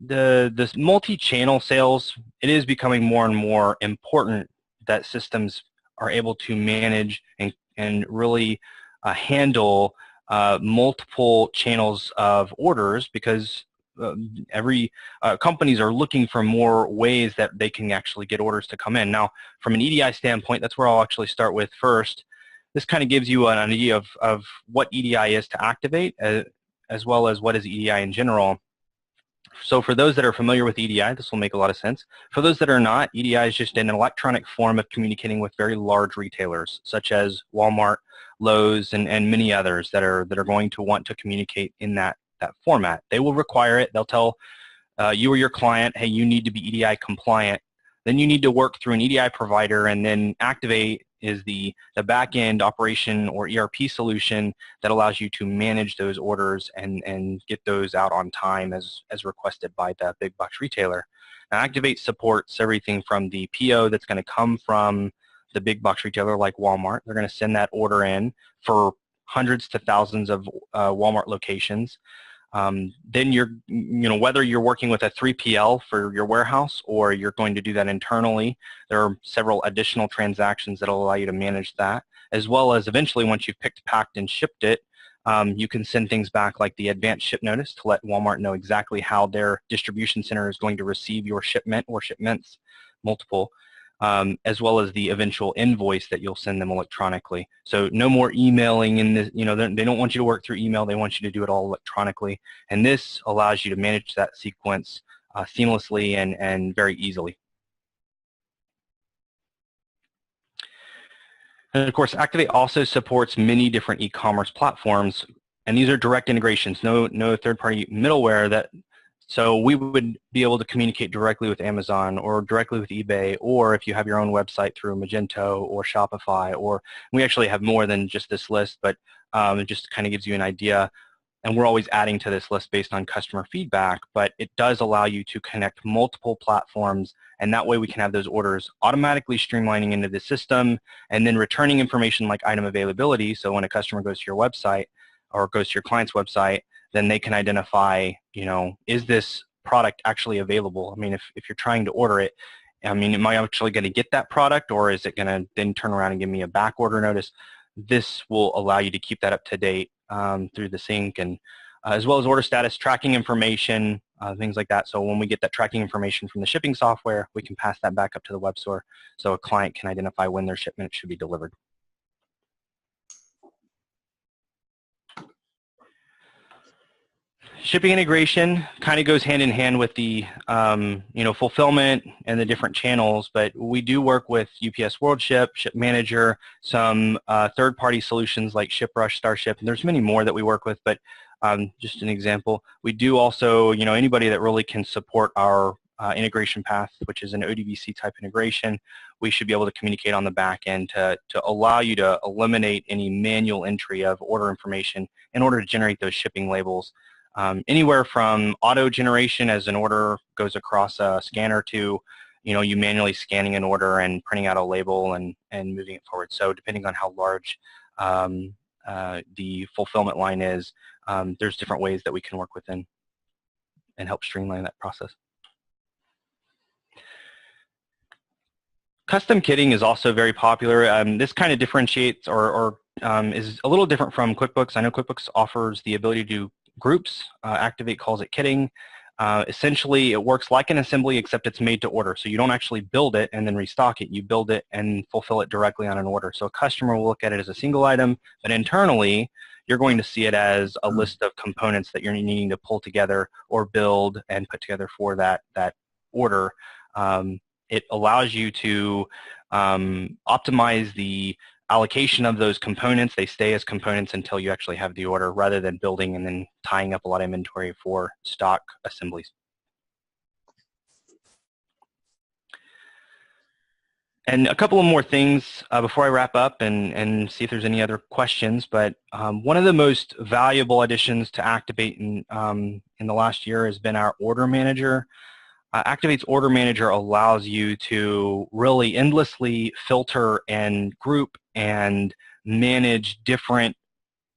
the multi-channel sales, it is becoming more and more important that systems are able to manage and really handle multiple channels of orders, because every companies are looking for more ways that they can actually get orders to come in. Now, from an EDI standpoint, that's where I'll actually start with first. This kind of gives you an idea of what EDI is to Acctivate, as well as what is EDI in general. So for those that are familiar with EDI, this will make a lot of sense. For those that are not, EDI is just an electronic form of communicating with very large retailers, such as Walmart, Lowe's, and many others that are going to want to communicate in that format. They will require it. They'll tell you or your client, hey, you need to be EDI compliant. Then you need to work through an EDI provider, and then Acctivate is the back-end operation or ERP solution that allows you to manage those orders and get those out on time as requested by the big box retailer. Now, Acctivate supports everything from the PO that's going to come from the big box retailer like Walmart. They're going to send that order in for hundreds to thousands of Walmart locations. Then whether you're working with a 3PL for your warehouse or you're going to do that internally, there are several additional transactions that will allow you to manage that, as well as eventually once you've picked, packed, and shipped it, you can send things back like the advanced ship notice to let Walmart know exactly how their distribution center is going to receive your shipment or shipments, multiple, as well as the eventual invoice that you'll send them electronically. So no more emailing in this, they don't want you to work through email, they want you to do it all electronically. And this allows you to manage that sequence seamlessly and very easily. And of course, Acctivate also supports many different e-commerce platforms, and these are direct integrations, no third-party middleware. So we would be able to communicate directly with Amazon or directly with eBay, or if you have your own website through Magento or Shopify, or we actually have more than just this list, but it just kind of gives you an idea. And we're always adding to this list based on customer feedback, but it does allow you to connect multiple platforms, and that way we can have those orders automatically streamlining into the system and then returning information like item availability. So when a customer goes to your website or goes to your client's website, then they can identify, is this product actually available? I mean, if you're trying to order it, am I actually going to get that product, or is it going to then turn around and give me a back order notice? This will allow you to keep that up to date through the sync, and as well as order status, tracking information, things like that. So when we get that tracking information from the shipping software, we can pass that back up to the web store so a client can identify when their shipment should be delivered. Shipping integration kind of goes hand in hand with the fulfillment and the different channels, but we do work with UPS WorldShip, Ship Manager, some third-party solutions like ShipRush, Starship, and there's many more that we work with, but just an example. We do also, anybody that really can support our integration path, which is an ODBC type integration, we should be able to communicate on the back end to allow you to eliminate any manual entry of order information in order to generate those shipping labels. Anywhere from auto generation as an order goes across a scanner to, you manually scanning an order and printing out a label and moving it forward. So depending on how large the fulfillment line is, there's different ways that we can work within and help streamline that process. Custom kitting is also very popular. This kind of differentiates or is a little different from QuickBooks. I know QuickBooks offers the ability to do groups. Acctivate calls it kitting. Essentially, it works like an assembly, except it's made to order. So you don't actually build it and then restock it. You build it and fulfill it directly on an order. So a customer will look at it as a single item, but internally, you're going to see it as a list of components that you're needing to pull together or build and put together for that order. It allows you to optimize the allocation of those components. They stay as components until you actually have the order, rather than building and then tying up a lot of inventory for stock assemblies. And a couple of more things before I wrap up and see if there's any other questions. But one of the most valuable additions to Acctivate in the last year has been our Order Manager. Acctivate's Order Manager allows you to really endlessly filter and group and manage different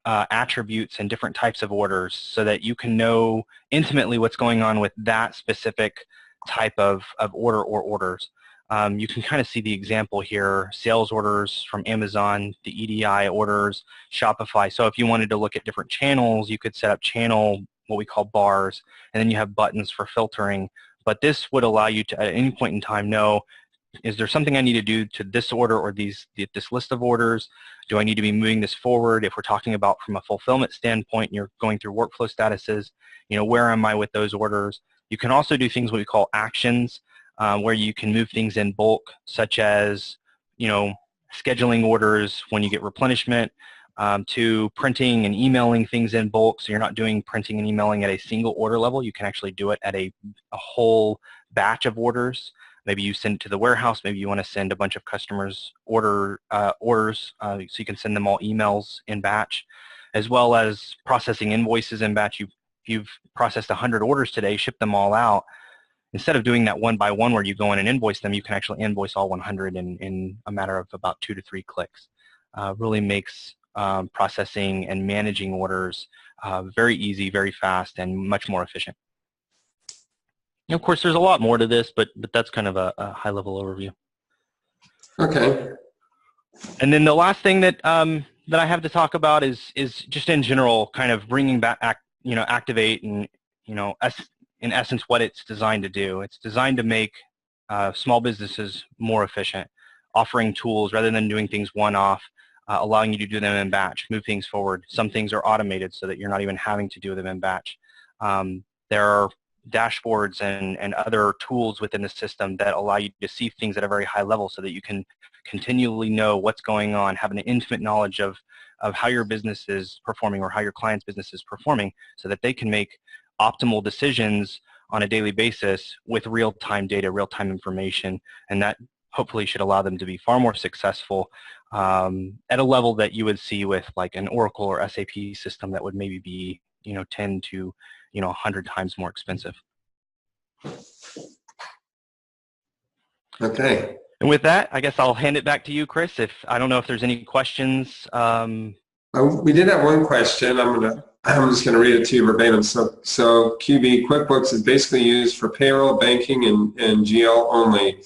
attributes and different types of orders so that you can know intimately what's going on with that specific type of order or orders. You can kind of see the example here: sales orders from Amazon, the EDI orders, Shopify. So if you wanted to look at different channels, you could set up channel, what we call bars, and then you have buttons for filtering. But this would allow you to, at any point in time, know, is there something I need to do to this order or this list of orders? Do I need to be moving this forward? If we're talking about from a fulfillment standpoint, and you're going through workflow statuses, where am I with those orders? You can also do things what we call actions, where you can move things in bulk, such as, scheduling orders when you get replenishment, to printing and emailing things in bulk. So you're not doing printing and emailing at a single order level. You can actually do it at a whole batch of orders. Maybe you send it to the warehouse. Maybe you want to send a bunch of customers orders, so you can send them all emails in batch, as well as processing invoices in batch. You've processed 100 orders today, shipped them all out. instead of doing that one by one where you go in and invoice them, you can actually invoice all 100 in a matter of about 2 to 3 clicks. Really makes processing and managing orders very easy, very fast, and much more efficient. And of course, there's a lot more to this, but that's kind of a high-level overview.
Okay.
And then the last thing that that I have to talk about is just in general, kind of bringing back, Acctivate, and in essence, what it's designed to do. It's designed to make small businesses more efficient, offering tools rather than doing things one-off, allowing you to do them in batch, move things forward. Some things are automated so that you're not even having to do them in batch. There are dashboards and other tools within the system that allow you to see things at a very high level so that you can continually know what's going on, have an intimate knowledge of how your business is performing or how your client's business is performing so that they can make optimal decisions on a daily basis with real-time data, real-time information, and that hopefully should allow them to be far more successful at a level that you would see with like an Oracle or SAP system that would maybe be 10 to 100 times more expensive.
Okay.
And with that, I guess I'll hand it back to you, Chris. I don't know if there's any questions.
We did have one question. I'm just gonna read it to you verbatim. So QB QuickBooks is basically used for payroll, banking, and GL only.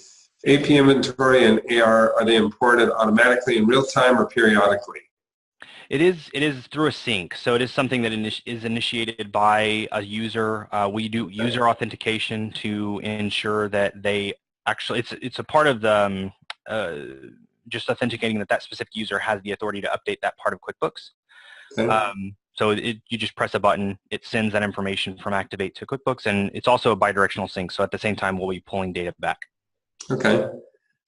AP inventory and AR, are they imported automatically in real time or periodically?
It is through a sync, so it is something that is initiated by a user. We do user authentication to ensure that they actually, it's a part of the just authenticating that specific user has the authority to update that part of QuickBooks. Okay. So you just press a button, it sends that information from Acctivate to QuickBooks, and it's also a bidirectional sync, so at the same time we'll be pulling data back.
Okay.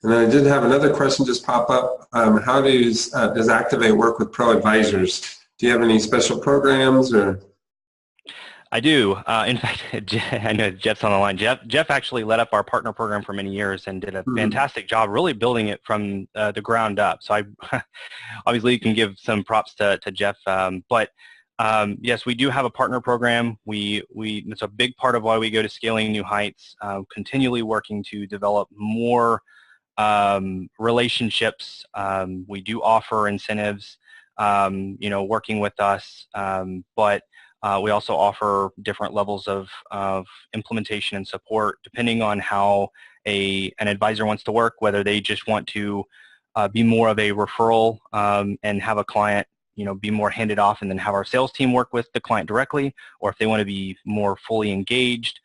And I did have another question just pop up. How does Acctivate work with pro advisors? Do you have any special programs or?
I do. In fact, I know Jeff's on the line. Jeff actually led up our partner program for many years and did a fantastic job really building it from the ground up. So I obviously you can give some props to Jeff. But yes, we do have a partner program. It's a big part of why we go to Scaling New Heights, continually working to develop more relationships. We do offer incentives, working with us, but we also offer different levels of implementation and support depending on how an advisor wants to work, whether they just want to be more of a referral and have a client be more handed off and then have our sales team work with the client directly, or if they want to be more fully engaged,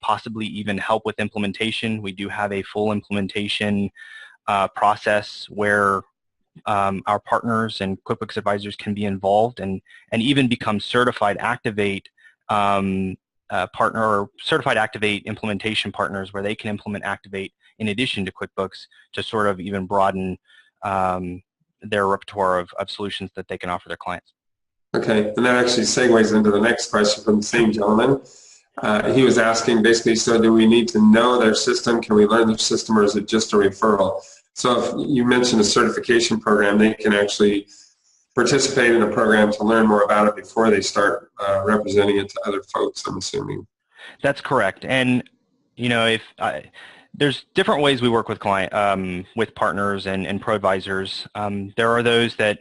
possibly even help with implementation. We do have a full implementation process where our partners and QuickBooks advisors can be involved and even become certified Acctivate partner or certified Acctivate implementation partners where they can implement Acctivate in addition to QuickBooks to sort of even broaden their repertoire of solutions that they can offer their clients. Okay, and that actually segues into the next question from the same gentleman. He was asking basically, so do we need to know their system? Can we learn their system, or is it just a referral? So if you mentioned a certification program, they can actually participate in a program to learn more about it before they start representing it to other folks, I'm assuming. That's correct. And, there's different ways we work with with partners and pro advisors. There are those that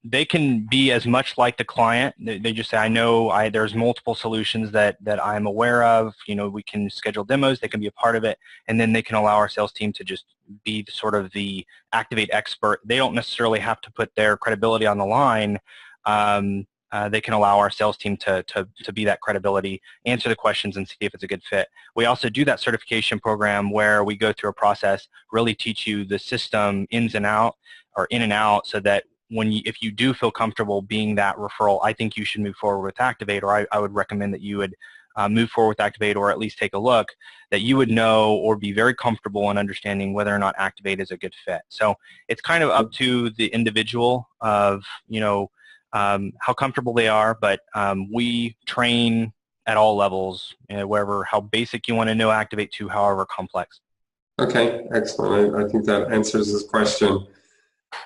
they can be as much like the client. They just say, I know there's multiple solutions that I'm aware of. We can schedule demos. They can be a part of it. And then they can allow our sales team to just be sort of the Acctivate expert. They don't necessarily have to put their credibility on the line. They can allow our sales team to be that credibility, answer the questions, and see if it's a good fit. We also do that certification program where we go through a process, really teach you the system ins and out, or in and out, so that if you do feel comfortable being that referral, I think you should move forward with Acctivate, or I would recommend that you would move forward with Acctivate, or at least take a look, that you would know or be very comfortable in understanding whether or not Acctivate is a good fit. So it's kind of up to the individual of, how comfortable they are, but we train at all levels, how basic you want to know Acctivate to however complex. Okay, excellent. I think that answers this question.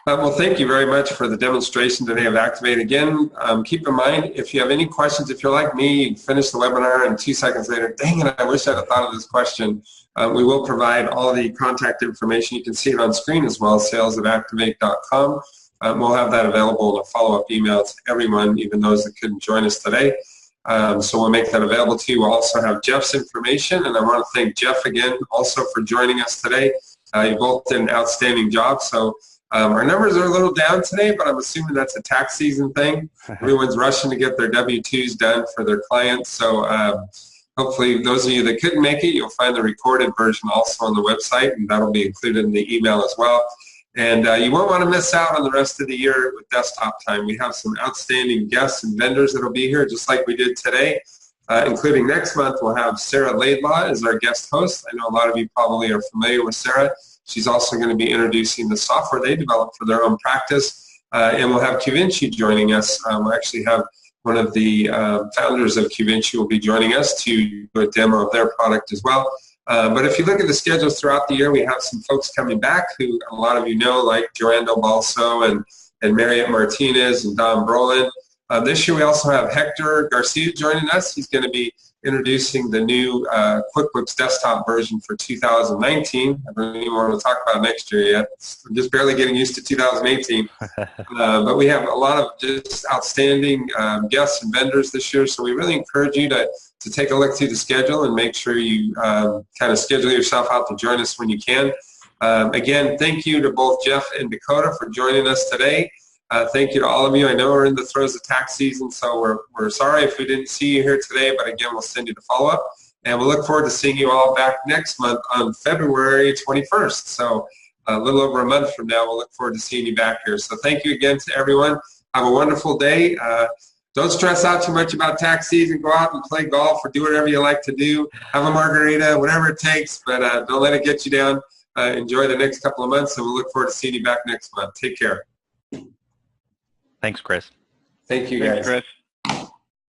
Well, thank you very much for the demonstration today of Acctivate. Again, keep in mind, if you have any questions, if you're like me, you finish the webinar and 2 seconds later, dang it, I wish I'd have thought of this question. We will provide all the contact information. You can see it on screen as well, sales@acctivate.com. We'll have that available in a follow-up email to everyone, even those that couldn't join us today. So we'll make that available to you. We'll also have Jeff's information, and I want to thank Jeff again also for joining us today. You both did an outstanding job. So our numbers are a little down today, but I'm assuming that's a tax season thing. Everyone's rushing to get their W-2s done for their clients. So hopefully those of you that couldn't make it, you'll find the recorded version also on the website, and that'll be included in the email as well. And you won't want to miss out on the rest of the year with desktop time. We have some outstanding guests and vendors that will be here, just like we did today, including next month. We'll have Sarah Laidlaw as our guest host. I know a lot of you probably are familiar with Sarah. She's also going to be introducing the software they developed for their own practice. And we'll have QVinci joining us. We'll actually have one of the founders of QVinci will be joining us to do a demo of their product as well. But if you look at the schedules throughout the year, we have some folks coming back who a lot of you know, like Joando Balso and Mariette Martinez and Don Brolin. This year we also have Hector Garcia joining us. He's going to be introducing the new QuickBooks desktop version for 2019. I don't even want to talk about next year yet. I'm just barely getting used to 2018. But we have a lot of just outstanding guests and vendors this year, so we really encourage you to take a look through the schedule and make sure you kind of schedule yourself out to join us when you can. Again, thank you to both Jeff and Dakota for joining us today. Thank you to all of you. I know we're in the throes of tax season, so we're sorry if we didn't see you here today, but again, we'll send you the follow-up. And we'll look forward to seeing you all back next month on February 21st. So a little over a month from now, we'll look forward to seeing you back here. So thank you again to everyone. Have a wonderful day. Don't stress out too much about tax season. Go out and play golf or do whatever you like to do. Have a margarita, whatever it takes, but don't let it get you down. Enjoy the next couple of months, and we'll look forward to seeing you back next month. Take care.
Thanks, Chris.
Thank you, guys.
Thanks, Chris.